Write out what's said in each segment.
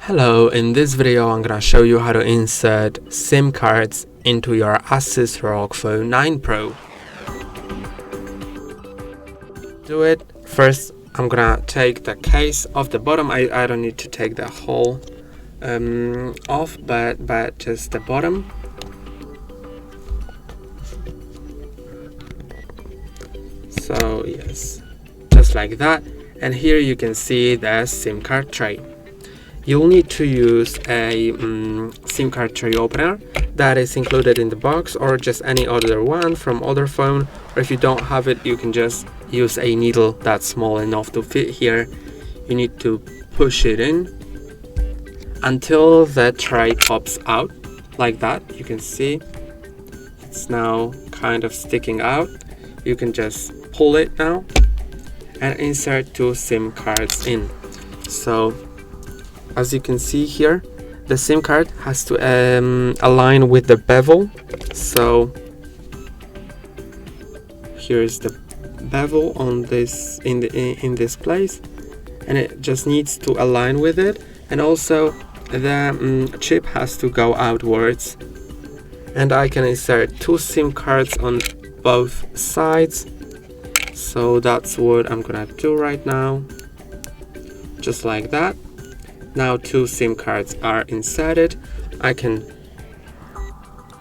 Hello, in this video I'm gonna show you how to insert SIM cards into your ASUS ROG Phone 9 Pro. Do it. First I'm gonna take the case off the bottom. I don't need to take the whole off, but just the bottom. So yes, just like that. And here you can see the SIM card tray. You'll need to use a SIM card tray opener that is included in the box, or just any other one from other phone, or if you don't have it you can just use a needle that's small enough to fit here. You need to push it in until the tray pops out like that. You can see it's now kind of sticking out. You can just pull it now and insert 2 SIM cards in. So as you can see here, the SIM card has to align with the bevel. So here's the bevel on this in this place, and it just needs to align with it. And also the chip has to go outwards. And I can insert 2 SIM cards on both sides. So that's what I'm gonna do right now, just like that. Now 2 SIM cards are inserted. I can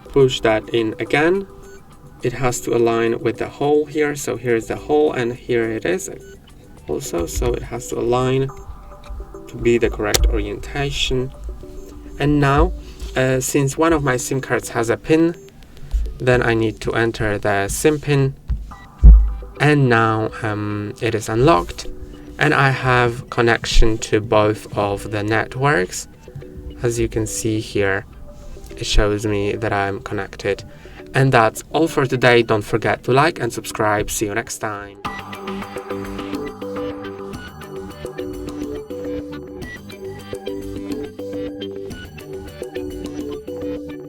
push that in again. It has to align with the hole here. So here's the hole and here it is also. So it has to align to be the correct orientation. And now since one of my SIM cards has a pin, then I need to enter the SIM pin. And now it is unlocked. And I have connection to both of the networks. As you can see here, it shows me that I'm connected. And that's all for today. Don't forget to like and subscribe. See you next time.